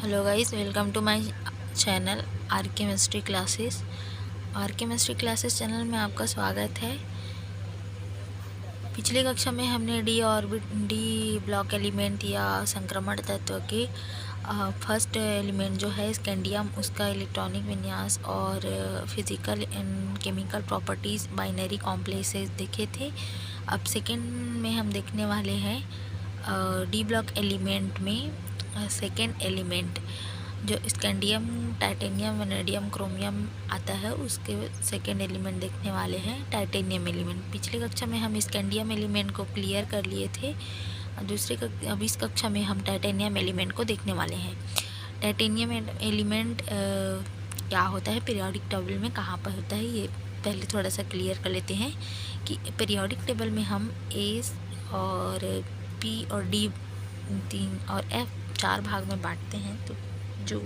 Hello guys, welcome to my channel R chemistry classes. R chemistry classes channel में आपका स्वागत है। पिछली कक्षा में हमने डी ब्लॉक एलिमेंट या संक्रमण तत्व के फर्स्ट एलिमेंट जो है स्कैंडियम, उसका इलेक्ट्रॉनिक विन्यास और physical and chemical properties, binary complexes देखे थे। अब सेकेंड में हम देखने वाले हैं डी ब्लॉक एलिमेंट में सेकेंड एलिमेंट जो स्कैंडियम, टाइटेनियम, वैनेडियम, क्रोमियम आता है, उसके सेकेंड एलिमेंट देखने वाले हैं टाइटेनियम एलिमेंट। पिछली कक्षा में हम स्कैंडियम एलिमेंट को क्लियर कर लिए थे। अब इस कक्षा में हम टाइटेनियम एलिमेंट को देखने वाले हैं। टाइटेनियम एलिमेंट क्या होता है, पीरियोडिक टेबल में कहाँ पर होता है, ये पहले थोड़ा सा क्लियर कर लेते हैं कि पीरियोडिक टेबल में हम एस और पी और डी 3 और एफ 4 भाग में बांटते हैं। तो जो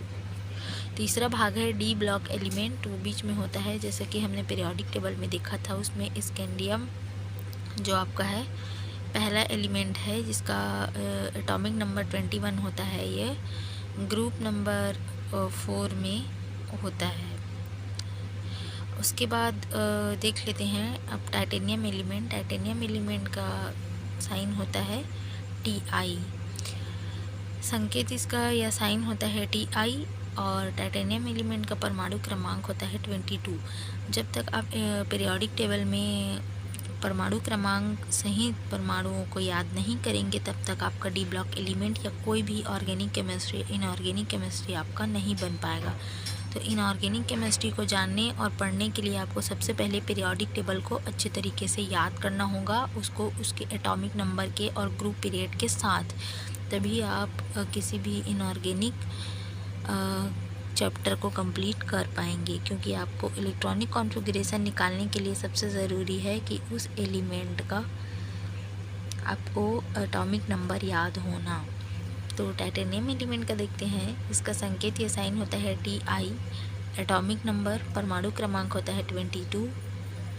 तीसरा भाग है डी ब्लॉक एलिमेंट, वो बीच में होता है, जैसे कि हमने पीरियोडिक टेबल में देखा था। उसमें स्कैंडियम जो आपका है पहला एलिमेंट है, जिसका एटॉमिक नंबर 21 होता है। ये ग्रुप नंबर 4 में होता है। उसके बाद देख लेते हैं अब टाइटेनियम एलिमेंट। टाइटेनियम एलिमेंट का साइन होता है Ti, संकेत इसका या साइन होता है Ti, और टाइटेनियम एलिमेंट का परमाणु क्रमांक होता है 22। जब तक आप पीरियोडिक टेबल में परमाणु क्रमांक सहित परमाणुओं को याद नहीं करेंगे, तब तक आपका डी ब्लॉक एलिमेंट या कोई भी ऑर्गेनिक केमिस्ट्री, इनऑर्गेनिक केमिस्ट्री आपका नहीं बन पाएगा। तो इनऑर्गेनिक केमिस्ट्री को जानने और पढ़ने के लिए आपको सबसे पहले पीरियोडिक टेबल को अच्छे तरीके से याद करना होगा, उसको उसके एटॉमिक नंबर के और ग्रुप पीरियड के साथ। तभी आप किसी भी इनऑर्गेनिक चैप्टर को कंप्लीट कर पाएंगे, क्योंकि आपको इलेक्ट्रॉनिक कॉन्फ़िगरेशन निकालने के लिए सबसे ज़रूरी है कि उस एलिमेंट का आपको एटॉमिक नंबर याद होना। तो टाइटेनियम एलिमेंट का देखते हैं। इसका संकेत या साइन होता है Ti, एटॉमिक नंबर परमाणु क्रमांक होता है 22,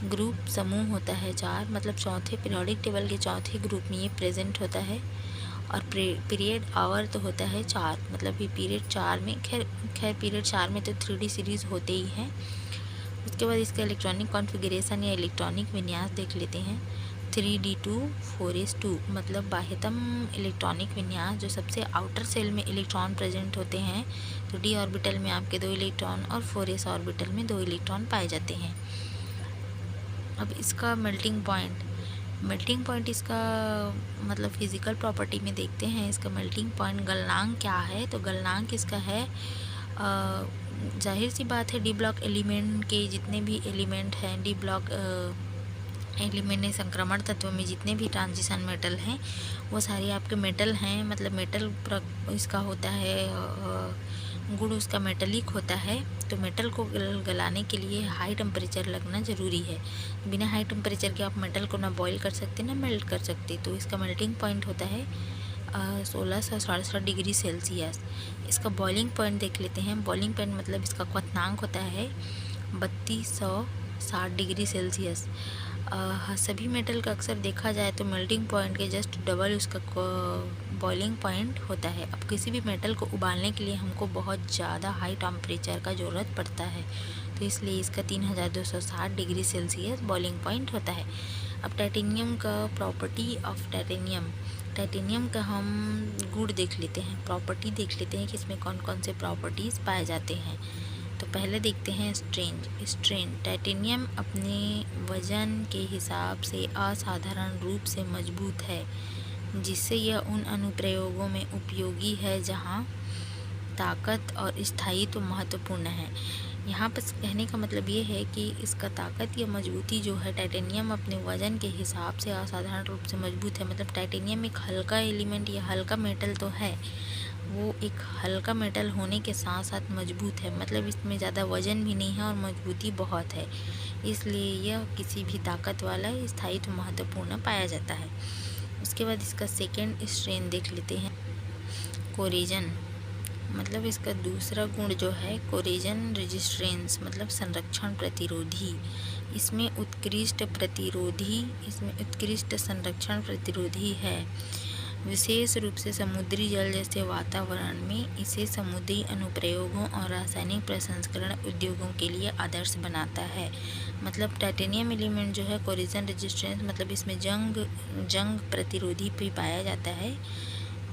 ग्रुप समूह होता है 4, मतलब चौथे पीरियोडिक टेबल के चौथे ग्रुप में ये प्रेजेंट होता है। और पीरियड आवर तो होता है 4, मतलब ये पीरियड 4 में, खैर पीरियड 4 में तो 3D सीरीज़ होते ही हैं। उसके बाद इसका इलेक्ट्रॉनिक कॉन्फ़िगरेशन या इलेक्ट्रॉनिक विन्यास देख लेते हैं। 3d2 4s2, मतलब बाह्यतम इलेक्ट्रॉनिक विन्यास, जो सबसे आउटर सेल में इलेक्ट्रॉन प्रेजेंट होते हैं। तो डी ऑर्बिटल में आपके 2 इलेक्ट्रॉन और 4s ऑर्बिटल में 2 इलेक्ट्रॉन पाए जाते हैं। अब इसका मेल्टिंग पॉइंट इसका मतलब फिज़िकल प्रॉपर्टी में देखते हैं। इसका मेल्टिंग पॉइंट गलनांक क्या है, तो गलनांक इसका है, जाहिर सी बात है डी ब्लॉक एलिमेंट के जितने भी एलिमेंट हैं, डी ब्लॉक एलिमेंट ने संक्रमण तत्व में जितने भी ट्रांजिशन मेटल हैं वो सारे आपके मेटल हैं। मतलब मेटल इसका होता है गुण उसका मेटलिक होता है। तो मेटल को गलाने के लिए हाई टेम्परेचर लगना ज़रूरी है। बिना हाई टेम्परेचर के आप मेटल को ना बॉईल कर सकते ना मेल्ट कर सकते। तो इसका मेल्टिंग पॉइंट होता है 16 से 67 डिग्री सेल्सियस। इसका बॉइलिंग पॉइंट देख लेते हैं। बॉइलिंग पॉइंट मतलब इसका क्वथनांक होता है 3260 डिग्री सेल्सियस। सभी मेटल का अक्सर देखा जाए तो मेल्टिंग पॉइंट के जस्ट डबल उसका बॉइलिंग पॉइंट होता है। अब किसी भी मेटल को उबालने के लिए हमको बहुत ज़्यादा हाई टेम्परेचर का ज़रूरत पड़ता है, तो इसलिए इसका 3260 डिग्री सेल्सियस बॉइलिंग पॉइंट होता है। अब टाइटेनियम का प्रॉपर्टी ऑफ टाइटेनियम का हम गुण देख लेते हैं, प्रॉपर्टी देख लेते हैं कि इसमें कौन कौन से प्रॉपर्टीज़ पाए जाते हैं। तो पहले देखते हैं स्ट्रेन। टाइटेनियम अपने वजन के हिसाब से असाधारण रूप से मजबूत है, जिससे यह उन अनुप्रयोगों में उपयोगी है जहां ताकत और स्थायित्व महत्वपूर्ण है। यहाँ पर कहने का मतलब ये है कि इसका ताकत या मजबूती जो है, टाइटेनियम अपने वजन के हिसाब से असाधारण रूप से मजबूत है। मतलब टाइटेनियम एक हल्का एलिमेंट या हल्का मेटल तो है, वो एक हल्का मेटल होने के साथ साथ मजबूत है। मतलब इसमें ज़्यादा वजन भी नहीं है और मजबूती बहुत है, इसलिए यह किसी भी ताकत वाला स्थायित्व महत्वपूर्ण पाया जाता है। उसके बाद इसका सेकेंड स्ट्रेन देख लेते हैं, कोरेजन। मतलब इसका दूसरा गुण जो है कोरेजन रेजिस्टेंस, मतलब संरक्षण प्रतिरोधी। इसमें उत्कृष्ट संरक्षण प्रतिरोधी है। विशेष रूप से समुद्री जल जैसे वातावरण में इसे समुद्री अनुप्रयोगों और रासायनिक प्रसंस्करण उद्योगों के लिए आदर्श बनाता है। मतलब टाइटेनियम एलिमेंट जो है कोरोजन रेजिस्टेंस, मतलब इसमें जंग प्रतिरोधी भी पाया जाता है,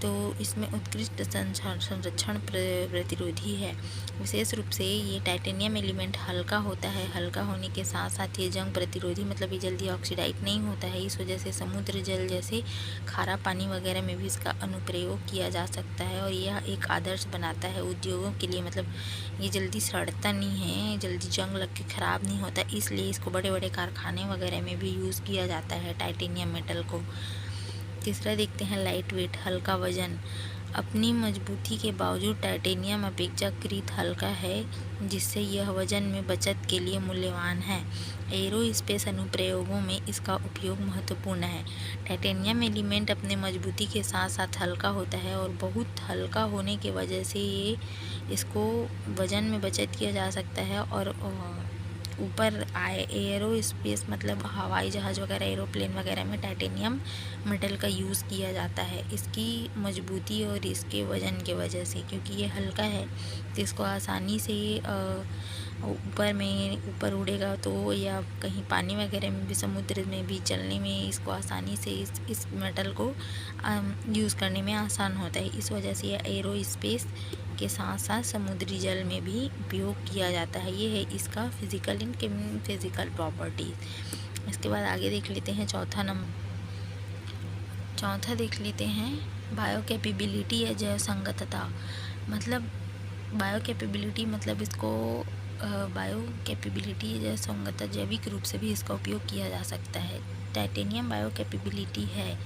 तो इसमें उत्कृष्ट संरक्षण प्रतिरोधी है। विशेष रूप से ये टाइटेनियम एलिमेंट हल्का होता है। हल्का होने के साथ साथ ये जंग प्रतिरोधी, मतलब ये जल्दी ऑक्सीडाइज नहीं होता है। इस वजह से समुद्र जल जैसे खारा पानी वगैरह में भी इसका अनुप्रयोग किया जा सकता है और यह एक आदर्श बनाता है उद्योगों के लिए। मतलब ये जल्दी सड़ता नहीं है, जल्दी जंग लग के ख़राब नहीं होता, इसलिए इसको बड़े बड़े कारखाने वगैरह में भी यूज़ किया जाता है टाइटेनियम मेटल को। तीसरा देखते हैं लाइट वेट, हल्का वजन। अपनी मजबूती के बावजूद टाइटेनियम अपेक्षाकृत हल्का है, जिससे यह वजन में बचत के लिए मूल्यवान है। एरोस्पेस अनुप्रयोगों में इसका उपयोग महत्वपूर्ण है। टाइटेनियम एलिमेंट अपने मजबूती के साथ साथ हल्का होता है और बहुत हल्का होने की वजह से इसको वजन में बचत किया जा सकता है। और ऊपर एरोस्पेस मतलब हवाई जहाज़ वगैरह, एरोप्लेन वगैरह में टाइटेनियम मेटल का यूज़ किया जाता है इसकी मजबूती और इसके वज़न के वजह से। क्योंकि ये हल्का है तो इसको आसानी से ऊपर उड़ेगा तो, या कहीं पानी वगैरह में भी, समुद्र में भी चलने में इसको आसानी से इस मेटल को यूज़ करने में आसान होता है। इस वजह से यह एरोस्पेस के साथ साथ समुद्री जल में भी उपयोग किया जाता है। ये है इसका फिज़िकल एंड फिज़िकल प्रॉपर्टीज़। इसके बाद आगे देख लेते हैं चौथा देख लेते हैं बायो कैपेबिलिटी या जैव संगतता। मतलब बायो कैपेबिलिटी मतलब इसको बायो कैपेबिलिटी या जैव संगतता, जैविक रूप से भी इसका उपयोग किया जा सकता है। टाइटेनियम बायो कैपेबिलिटी है।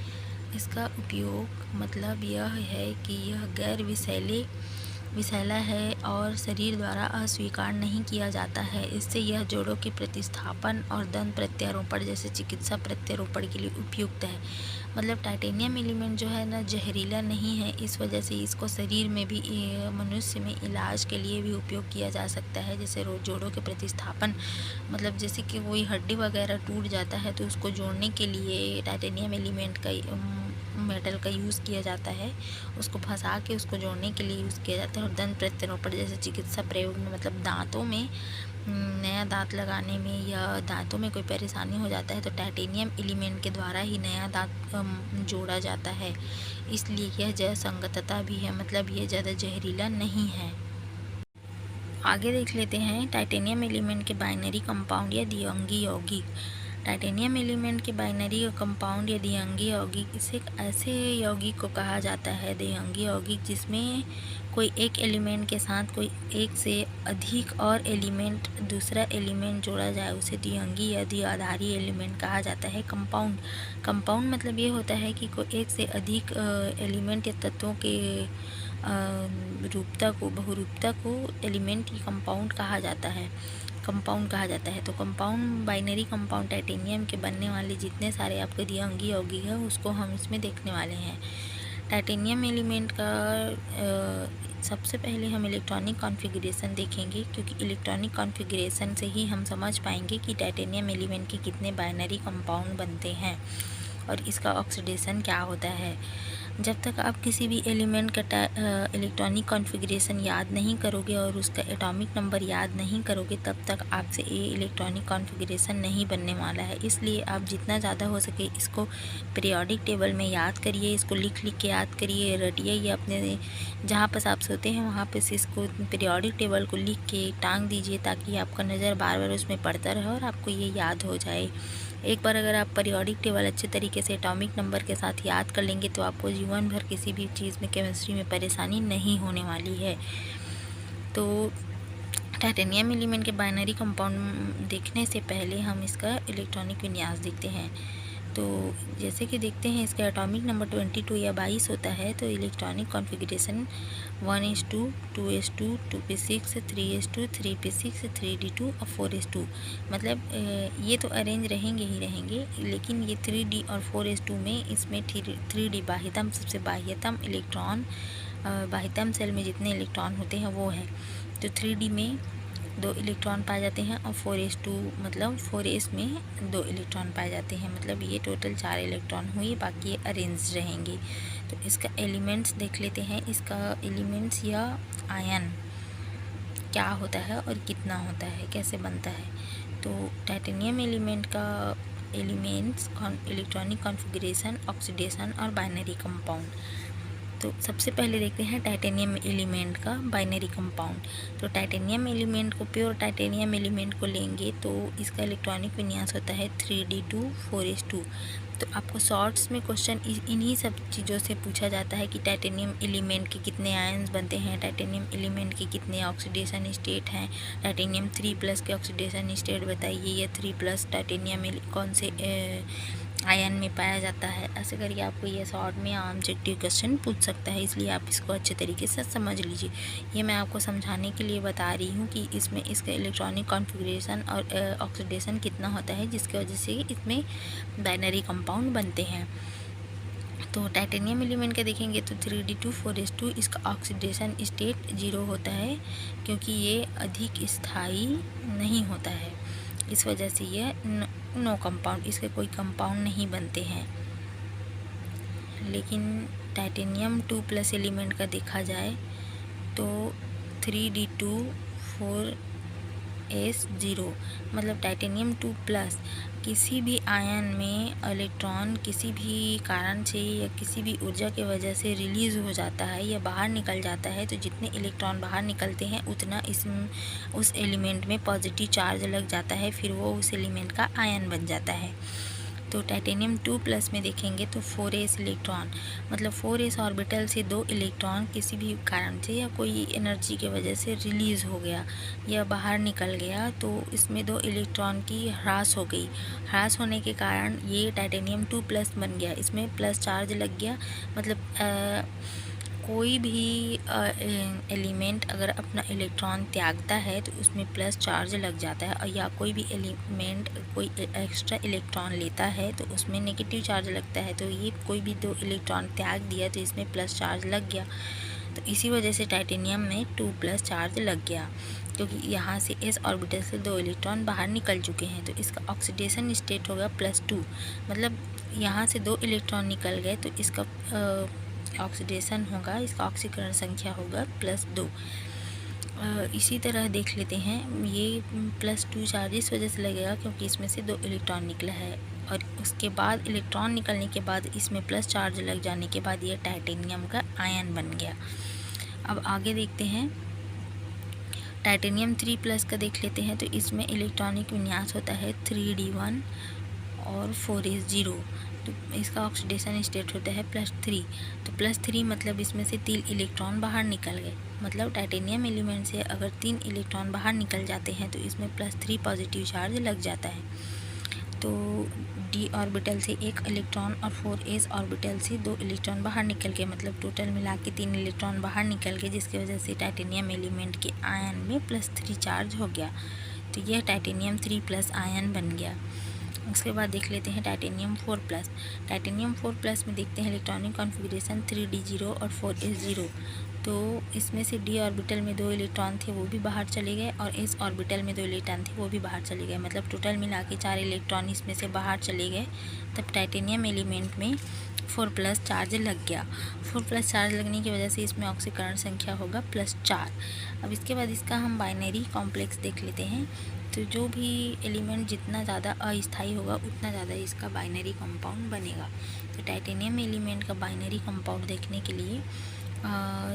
इसका उपयोग मतलब यह है कि यह गैर विषैला है और शरीर द्वारा अस्वीकार नहीं किया जाता है। इससे यह जोड़ों के प्रतिस्थापन और दंत प्रत्यारोपण जैसे चिकित्सा प्रत्यारोपण के लिए उपयुक्त है। मतलब टाइटेनियम एलिमेंट जो है ना, जहरीला नहीं है, इस वजह से इसको शरीर में भी, मनुष्य में इलाज के लिए भी उपयोग किया जा सकता है। जैसे जोड़ों के प्रतिस्थापन, मतलब जैसे कि कोई हड्डी वगैरह टूट जाता है तो उसको जोड़ने के लिए टाइटेनियम एलिमेंट का मेटल का यूज़ किया जाता है। उसको फंसा के उसको जोड़ने के लिए यूज़ किया जाता है। और दंत प्रत्यारोपण जैसे चिकित्सा प्रयोग में, मतलब दांतों में नया दांत लगाने में या दांतों में कोई परेशानी हो जाता है तो टाइटेनियम एलिमेंट के द्वारा ही नया दांत जोड़ा जाता है। इसलिए यह जैव संगतता भी है, मतलब यह ज़्यादा जहरीला नहीं है। आगे देख लेते हैं टाइटेनियम एलिमेंट के बाइनरी कंपाउंड या द्विअंगी यौगिक। टाइटेनियम एलिमेंट के बाइनरी कंपाउंड या द्विअंगी यौगिक, इसे ऐसे यौगिक को कहा जाता है द्विअंगी यौगिक जिसमें कोई एक एलिमेंट के साथ कोई एक से अधिक और दूसरा एलिमेंट जोड़ा जाए, उसे द्विअंगी या द्विआधारी एलिमेंट कहा जाता है। कंपाउंड मतलब ये होता है कि कोई एक से अधिक एलिमेंट या तत्वों के बहुरूपता को एलिमेंट की कंपाउंड कहा जाता है। तो कंपाउंड, बाइनरी कंपाउंड टाइटेनियम के बनने वाले जितने सारे आपके द्विअंगी यौगिक है उसको हम इसमें देखने वाले हैं। टाइटेनियम एलिमेंट का सबसे पहले हम इलेक्ट्रॉनिक कॉन्फ़िगरेशन देखेंगे, क्योंकि इलेक्ट्रॉनिक कॉन्फ़िगरेशन से ही हम समझ पाएंगे कि टाइटेनियम एलिमेंट के कितने बाइनरी कंपाउंड बनते हैं और इसका ऑक्सीडेशन क्या होता है। जब तक आप किसी भी एलिमेंट का इलेक्ट्रॉनिक कॉन्फ़िगरेशन याद नहीं करोगे और उसका एटॉमिक नंबर याद नहीं करोगे, तब तक आपसे ये इलेक्ट्रॉनिक कॉन्फ़िगरेशन नहीं बनने वाला है। इसलिए आप जितना ज़्यादा हो सके इसको पीरियोडिक टेबल में याद करिए, इसको लिख के याद करिए, रटिए, या अपने जहाँ पर आप सोते हैं वहाँ पर से इसको पीरियोडिक टेबल को लिख के टांग दीजिए, ताकि आपका नज़र बार बार उसमें पड़ता रहे और आपको ये याद हो जाए। एक बार अगर आप पीरियोडिक टेबल अच्छे तरीके से एटॉमिक नंबर के साथ याद कर लेंगे तो आपको जीवन भर किसी भी चीज़ में, केमिस्ट्री में परेशानी नहीं होने वाली है। तो टाइटेनियम एलिमेंट के बाइनरी कंपाउंड देखने से पहले हम इसका इलेक्ट्रॉनिक विन्यास देखते हैं। तो जैसे कि देखते हैं इसका एटॉमिक नंबर 22 या 22 होता है। तो electronic configuration 1s2, 2s2, 2p6, 3s2, 3p6, 3d2 और 4s2। मतलब ये तो अरेंज रहेंगे, लेकिन ये 3d और 4s2 में इसमें 3d बाह्यतम, सबसे बाह्यतम इलेक्ट्रॉन, बाह्यतम सेल में जितने इलेक्ट्रॉन होते हैं वो है। तो 3d में 2 इलेक्ट्रॉन पाए जाते हैं और 4s2 मतलब 4s में 2 इलेक्ट्रॉन पाए जाते हैं। मतलब ये टोटल 4 इलेक्ट्रॉन हुए, बाकी ये अरेंज रहेंगे। तो इसका एलिमेंट्स देख लेते हैं। इसका एलिमेंट्स या आयन क्या होता है और कितना होता है, कैसे बनता है। तो टाइटेनियम एलिमेंट का एलिमेंट्स, इलेक्ट्रॉनिक कॉन्फ़िगरेशन, ऑक्सीडेशन और बाइनरी कंपाउंड। तो सबसे पहले देखते हैं टाइटेनियम एलिमेंट का बाइनरी कंपाउंड। तो टाइटेनियम एलिमेंट को, प्योर टाइटेनियम एलिमेंट को लेंगे तो इसका इलेक्ट्रॉनिक विन्यास होता है 3d2 4s2। तो आपको शॉर्ट्स में क्वेश्चन इन्हीं सब चीज़ों से पूछा जाता है कि टाइटेनियम एलिमेंट के कितने आयन्स बनते हैं, टाइटेनियम एलिमेंट के कितने ऑक्सीडेशन स्टेट हैं, टाइटेनियम 3+ के ऑक्सीडेशन स्टेट बताइए, या 3+ टाइटेनियम कौन से आयन में पाया जाता है। ऐसे करके आपको ये शॉर्ट में ऑब्जेक्टिव क्वेश्चन पूछ सकता है, इसलिए आप इसको अच्छे तरीके से समझ लीजिए। ये मैं आपको समझाने के लिए बता रही हूँ कि इसमें इसका इलेक्ट्रॉनिक कॉन्फ़िगरेशन और ऑक्सीडेशन कितना होता है, जिसकी वजह से इसमें बाइनरी कंपाउंड बनते हैं। तो टाइटेनियम एलिमेंट का देखेंगे तो 3d2 4s2, इसका ऑक्सीडेशन स्टेट 0 होता है, क्योंकि ये अधिक स्थायी नहीं होता है। इस वजह से ये नो कंपाउंड, इसके कोई कंपाउंड नहीं बनते हैं। लेकिन टाइटेनियम 2+ एलिमेंट का देखा जाए तो 3d2 4s0 मतलब टाइटेनियम 2+ किसी भी आयन में इलेक्ट्रॉन किसी भी कारण से या किसी भी ऊर्जा के वजह से रिलीज़ हो जाता है या बाहर निकल जाता है, तो जितने इलेक्ट्रॉन बाहर निकलते हैं उतना उस एलिमेंट में पॉजिटिव चार्ज लग जाता है, फिर वो उस एलिमेंट का आयन बन जाता है। तो टाइटेनियम 2+ में देखेंगे तो 4s इलेक्ट्रॉन मतलब 4s ऑर्बिटल से 2 इलेक्ट्रॉन किसी भी कारण से या कोई एनर्जी के वजह से रिलीज़ हो गया या बाहर निकल गया, तो इसमें 2 इलेक्ट्रॉन की ह्रास हो गई। ह्रास होने के कारण ये टाइटेनियम 2+ बन गया, इसमें प्लस चार्ज लग गया। मतलब कोई भी एलिमेंट अगर अपना इलेक्ट्रॉन त्यागता है तो उसमें प्लस चार्ज लग जाता है, और या कोई भी एलिमेंट कोई एक्स्ट्रा इलेक्ट्रॉन लेता है तो उसमें नेगेटिव चार्ज लगता है। तो ये कोई भी 2 इलेक्ट्रॉन त्याग दिया तो इसमें प्लस चार्ज लग गया। तो इसी वजह से टाइटेनियम में 2+ चार्ज लग गया, क्योंकि यहाँ से s ऑर्बिटल से 2 इलेक्ट्रॉन बाहर निकल चुके हैं। तो इसका ऑक्सीडेशन स्टेट होगा +2, मतलब यहाँ से 2 इलेक्ट्रॉन निकल गए तो इसका ऑक्सीडेशन होगा, इसका ऑक्सीकरण संख्या होगा +2। इसी तरह देख लेते हैं, ये +2 चार्ज इस वजह से लगेगा क्योंकि इसमें से 2 इलेक्ट्रॉन निकला है, और उसके बाद इलेक्ट्रॉन निकलने के बाद इसमें प्लस चार्ज लग जाने के बाद ये टाइटेनियम का आयन बन गया। अब आगे देखते हैं, टाइटेनियम 3+ का देख लेते हैं। तो इसमें इलेक्ट्रॉनिक विन्यास होता है 3d1 और 4s0। तो इसका ऑक्सीडेशन स्टेट होता है +3। तो +3 मतलब इसमें से 3 इलेक्ट्रॉन बाहर निकल गए। मतलब टाइटेनियम एलिमेंट से अगर 3 इलेक्ट्रॉन बाहर निकल जाते हैं तो इसमें +3 पॉजिटिव चार्ज लग जाता है। तो d ऑर्बिटल से 1 इलेक्ट्रॉन और 4s ऑर्बिटल से 2 इलेक्ट्रॉन बाहर निकल गए, मतलब टोटल मिला के 3 इलेक्ट्रॉन बाहर निकल गए, जिसकी वजह से टाइटेनियम एलिमेंट के आयन में +3 चार्ज हो गया। तो यह टाइटेनियम 3+ आयन बन गया। उसके बाद देख लेते हैं टाइटेनियम 4+। टाइटेनियम 4+ में देखते हैं इलेक्ट्रॉनिक कॉन्फ़िगरेशन 3d0 और 4s0। तो इसमें से d ऑर्बिटल में 2 इलेक्ट्रॉन थे वो भी बाहर चले गए, और s ऑर्बिटल में 2 इलेक्ट्रॉन थे वो भी बाहर चले गए, मतलब टोटल मिला के 4 इलेक्ट्रॉन इसमें से बाहर चले गए। तब टाइटेनियम एलिमेंट में 4+ चार्ज लग गया। 4+ चार्ज लगने की वजह से इसमें ऑक्सीकरण संख्या होगा +4। अब इसके बाद इसका हम बाइनरी कॉम्प्लेक्स देख लेते हैं। तो जो भी एलिमेंट जितना ज़्यादा अस्थायी होगा उतना ज़्यादा इसका बाइनरी कंपाउंड बनेगा। तो टाइटेनियम एलिमेंट का बाइनरी कंपाउंड देखने के लिए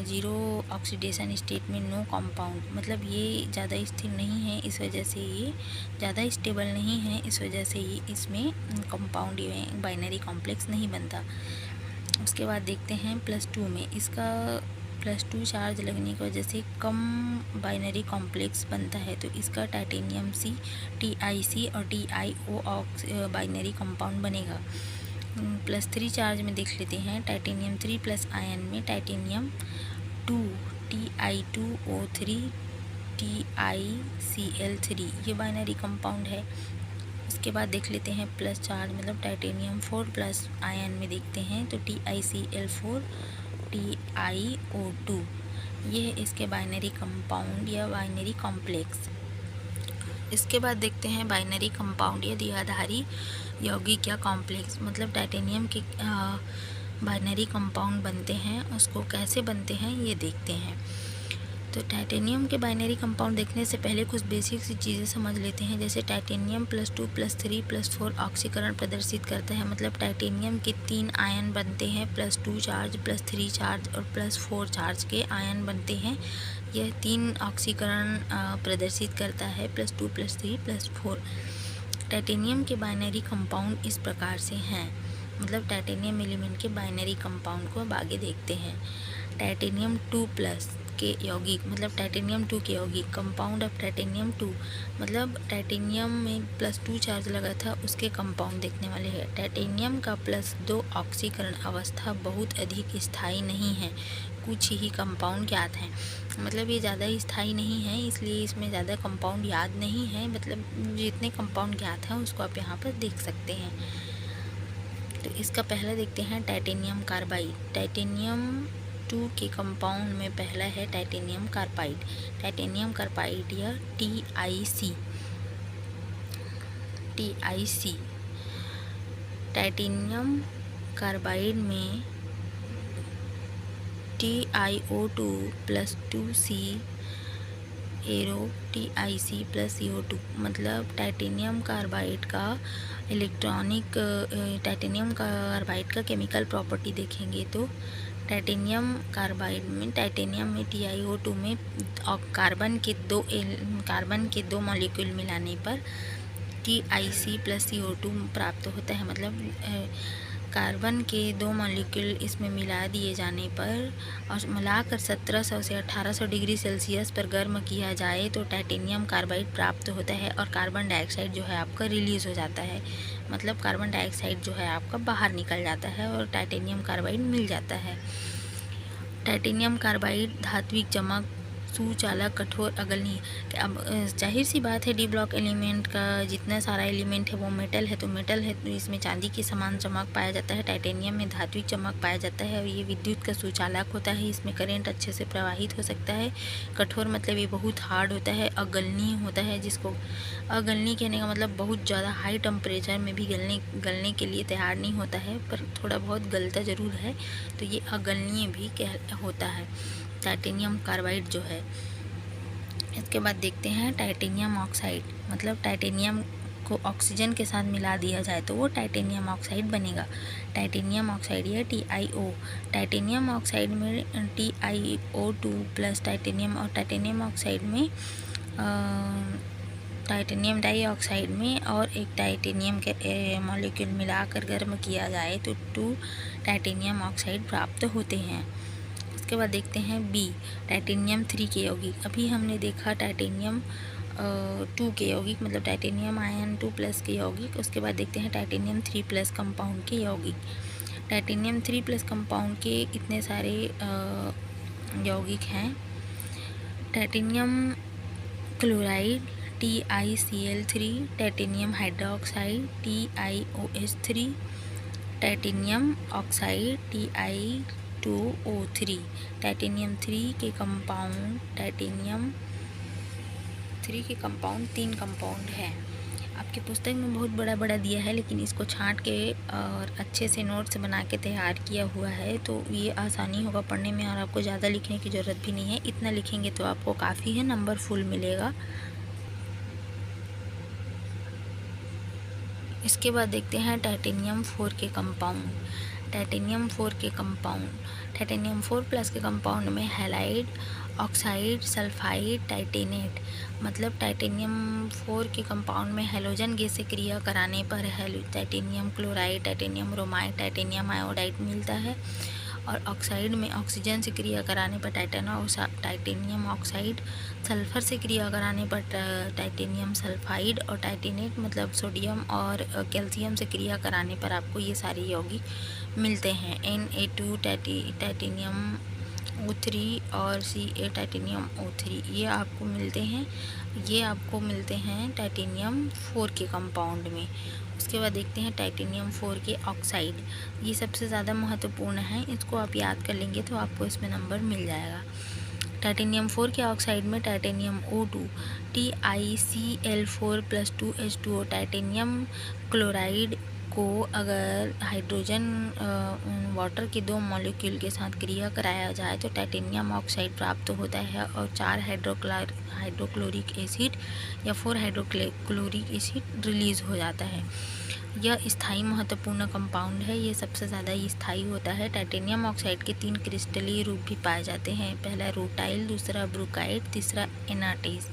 0 ऑक्सीडेशन स्टेट में नो कंपाउंड, मतलब ये ज़्यादा स्थिर नहीं है, इस वजह से ये ज़्यादा स्टेबल नहीं है, इस वजह से ये इसमें कंपाउंड बाइनरी कॉम्प्लेक्स नहीं बनता। उसके बाद देखते हैं +2 में इसका +2 चार्ज लगने की वजह से कम बाइनरी कॉम्प्लेक्स बनता है। तो इसका टाइटेनियम C TiC और TiO बाइनरी कंपाउंड बनेगा। +3 चार्ज में देख लेते हैं, टाइटेनियम 3+ आयन में टाइटेनियम 2 Ti2O3 TiCl3 ये बाइनरी कंपाउंड है। उसके बाद देख लेते हैं प्लस चार्ज मतलब टाइटेनियम 4+ आयन में देखते हैं तो TiCl4 TiO2 ये है इसके बाइनरी कंपाउंड या बाइनरी कॉम्प्लेक्स। इसके बाद देखते हैं बाइनरी कंपाउंड या द्विआधारी यौगिक या कॉम्प्लेक्स, मतलब टाइटेनियम के बाइनरी कंपाउंड बनते हैं, उसको कैसे बनते हैं ये देखते हैं। तो टाइटेनियम के बाइनरी कंपाउंड देखने से पहले कुछ बेसिक सी चीज़ें समझ लेते हैं। जैसे टाइटेनियम +2+3+4 ऑक्सीकरण प्रदर्शित करता है, मतलब टाइटेनियम के 3 आयन बनते हैं, +2 चार्ज, +3 चार्ज और +4 चार्ज के आयन बनते हैं। यह 3 ऑक्सीकरण प्रदर्शित करता है, +2+3+4। टाइटेनियम के बाइनरी कंपाउंड इस प्रकार से हैं, मतलब टाइटेनियम एलिमेंट के बाइनरी कंपाउंड को अब आगे देखते हैं। टाइटेनियम 2+ के यौगिक, मतलब टाइटेनियम 2 के यौगिक, कंपाउंड ऑफ टाइटेनियम 2, मतलब टाइटेनियम में +2 चार्ज लगा था उसके कंपाउंड देखने वाले हैं। टाइटेनियम का +2 ऑक्सीकरण अवस्था बहुत अधिक स्थायी नहीं है, कुछ ही कंपाउंड ज्ञात हैं, मतलब ये ज़्यादा स्थायी नहीं है, इसलिए इसमें ज़्यादा कंपाउंड याद नहीं है, मतलब जितने कंपाउंड ज्ञात हैं उसको आप यहाँ पर देख सकते हैं। तो इसका पहला देखते हैं टाइटेनियम कार्बाइड। टाइटेनियम 2 के कंपाउंड में पहला है टाइटेनियम कार्बाइड। टाइटेनियम कार्बाइड या TiC। टाइटेनियम कार्बाइड में TiO2 + 2C arrow TiC + CO2, मतलब टाइटेनियम कार्बाइड का टाइटेनियम कार्बाइड का केमिकल प्रॉपर्टी देखेंगे तो टाइटेनियम कार्बाइड में, टाइटेनियम में TiO2 में कार्बन के दो मॉलिक्यूल मिलाने पर TiC + CO2 प्राप्त होता है, मतलब कार्बन के 2 मॉलिक्यूल इसमें मिला दिए जाने पर और मिलाकर 1700 से 1800 डिग्री सेल्सियस पर गर्म किया जाए तो टाइटेनियम कार्बाइड प्राप्त होता है और कार्बन डाइऑक्साइड जो है आपका रिलीज़ हो जाता है, मतलब कार्बन डाइऑक्साइड जो है आपका बाहर निकल जाता है और टाइटेनियम कार्बाइड मिल जाता है। टाइटेनियम कार्बाइड धात्विक चमक, सुचालक, कठोर, अगलनीय। अब जाहिर सी बात है डी ब्लॉक एलिमेंट का जितना सारा एलिमेंट है वो मेटल है, तो मेटल है तो इसमें चांदी के समान चमक पाया जाता है। टाइटेनियम में धात्विक चमक पाया जाता है और ये विद्युत का सुचालक होता है, इसमें करंट अच्छे से प्रवाहित हो सकता है। कठोर मतलब ये बहुत हार्ड होता है। अगलनीय होता है, जिसको अगलनीय कहने का मतलब बहुत ज़्यादा हाई टेम्परेचर में भी गलने के लिए तैयार नहीं होता है, पर थोड़ा बहुत गलता ज़रूर है, तो ये अगलनीय भी होता है टाइटेनियम कार्बाइड जो है। इसके बाद देखते हैं टाइटेनियम ऑक्साइड, मतलब टाइटेनियम को ऑक्सीजन के साथ मिला दिया जाए तो वो टाइटेनियम ऑक्साइड बनेगा। टाइटेनियम ऑक्साइड या TiO। टाइटेनियम ऑक्साइड में TiO2 + टाइटेनियम और टाइटेनियम ऑक्साइड में टाइटेनियम डाइऑक्साइड में और एक टाइटेनियम के मॉलिक्यूल मिलाकर गर्म किया जाए तो 2 टाइटेनियम ऑक्साइड प्राप्त होते हैं। उसके बाद देखते हैं B, टाइटेनियम 3 के यौगिक। अभी हमने देखा टाइटेनियम 2 के यौगिक, मतलब टाइटेनियम आयन 2+ के यौगिक। उसके बाद देखते हैं टाइटेनियम 3+ कंपाउंड के यौगिक। टाइटेनियम 3+ कंपाउंड के इतने सारे यौगिक हैं। Titanium chloride TiCl3, titanium hydroxide TiOH3, titanium oxide Ti2O3। Titanium 3 के कंपाउंड, टाइटेनियम 3 के कंपाउंड 3 कंपाउंड है। आपकी पुस्तक में बहुत बड़ा बड़ा दिया है, लेकिन इसको छांट के और अच्छे से नोट्स बना के तैयार किया हुआ है, तो ये आसानी होगा पढ़ने में और आपको ज़्यादा लिखने की ज़रूरत भी नहीं है। इतना लिखेंगे तो आपको काफ़ी है, नंबर फुल मिलेगा। इसके बाद देखते हैं टाइटेनियम 4 के कंपाउंड। टाइटेनियम 4 के कंपाउंड, टाइटेनियम 4+ के कंपाउंड में हैलाइड, ऑक्साइड, सल्फाइड, टाइटेनेट, मतलब टाइटेनियम 4 के कंपाउंड में हैलोजन गैस से क्रिया कराने पर titanium chloride, titanium bromide, titanium iodide मिलता है। और ऑक्साइड में ऑक्सीजन से क्रिया कराने पर टाइटेनियम ऑक्साइड, सल्फ़र से क्रिया कराने पर टाइटेनियम सल्फाइड और टाइटेनेट मतलब सोडियम और कैल्शियम से क्रिया कराने पर आपको ये सारे यौगिक मिलते हैं। Na2 टाइटेनियम O3 और Ca टाइटेनियम O3 ये आपको मिलते हैं टाइटेनियम 4 के कंपाउंड में। उसके बाद देखते हैं टाइटेनियम 4 के ऑक्साइड। ये सबसे ज़्यादा महत्वपूर्ण है, इसको आप याद कर लेंगे तो आपको इसमें नंबर मिल जाएगा। टाइटेनियम 4 के ऑक्साइड में titanium O2 TiCl4+2H2O titanium chloride को अगर हाइड्रोजन वाटर के 2 मॉलिक्यूल के साथ क्रिया कराया जाए तो टाइटेनियम ऑक्साइड प्राप्त होता है और 4 हाइड्रोक्लोरिक एसिड या 4 हाइड्रोक्लोरिक एसिड रिलीज़ हो जाता है। यह स्थायी महत्वपूर्ण कंपाउंड है, ये सबसे ज़्यादा स्थायी होता है। टाइटेनियम ऑक्साइड के 3 क्रिस्टलीय रूप भी पाए जाते हैं, पहला रूटाइल, दूसरा ब्रूकाइट, तीसरा एनाटेज।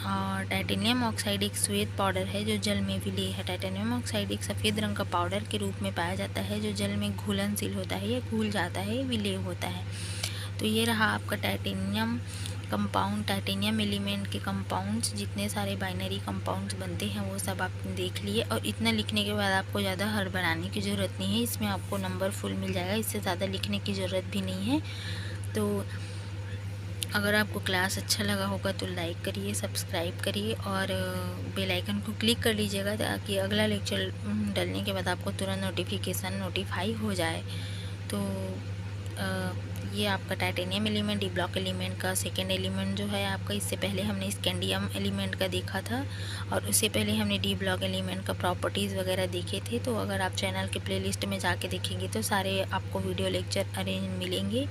और टाइटेनियम ऑक्साइड एक श्वेत पाउडर है जो जल में विलेय है। टाइटेनियम ऑक्साइड एक सफ़ेद रंग का पाउडर के रूप में पाया जाता है जो जल में घुलनशील होता है या घुल जाता है, विलेय होता है। तो ये रहा आपका टाइटेनियम कंपाउंड। टाइटेनियम एलिमेंट के कंपाउंड्स, जितने सारे बाइनरी कंपाउंड्स बनते हैं वो सब आपने देख लिए। और इतना लिखने के बाद आपको ज़्यादा हड़बड़ाने की ज़रूरत नहीं है, इसमें आपको नंबर फुल मिल जाएगा, इससे ज़्यादा लिखने की ज़रूरत भी नहीं है। तो अगर आपको क्लास अच्छा लगा होगा तो लाइक करिए, सब्सक्राइब करिए और बेल आइकन को क्लिक कर लीजिएगा ताकि अगला लेक्चर डालने के बाद आपको तुरंत नोटिफाई हो जाए। तो ये आपका titanium element D block element का सेकेंड एलिमेंट जो है आपका। इससे पहले हमने स्कैंडियम एलिमेंट का देखा था और उससे पहले हमने डी ब्लॉक एलिमेंट का प्रॉपर्टीज़ वगैरह देखे थे। तो अगर आप चैनल के प्लेलिस्ट में जाके देखेंगे तो सारे आपको वीडियो लेक्चर अरेंज मिलेंगे।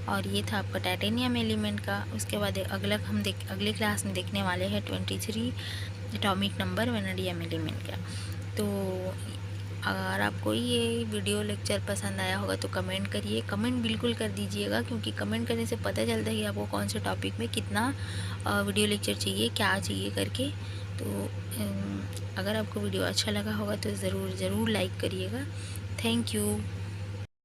और ये था आपका टाइटेनियम एलिमेंट का। उसके बाद अगले क्लास में देखने वाले हैं 23 एटॉमिक नंबर वैनेडियम एलिमेंट का। तो अगर आपको ये वीडियो लेक्चर पसंद आया होगा तो कमेंट करिए, कमेंट बिल्कुल कर दीजिएगा, क्योंकि कमेंट करने से पता चलता है कि आपको कौन से टॉपिक में कितना वीडियो लेक्चर चाहिए, क्या चाहिए करके। तो अगर आपको वीडियो अच्छा लगा होगा तो ज़रूर लाइक करिएगा। Thank you.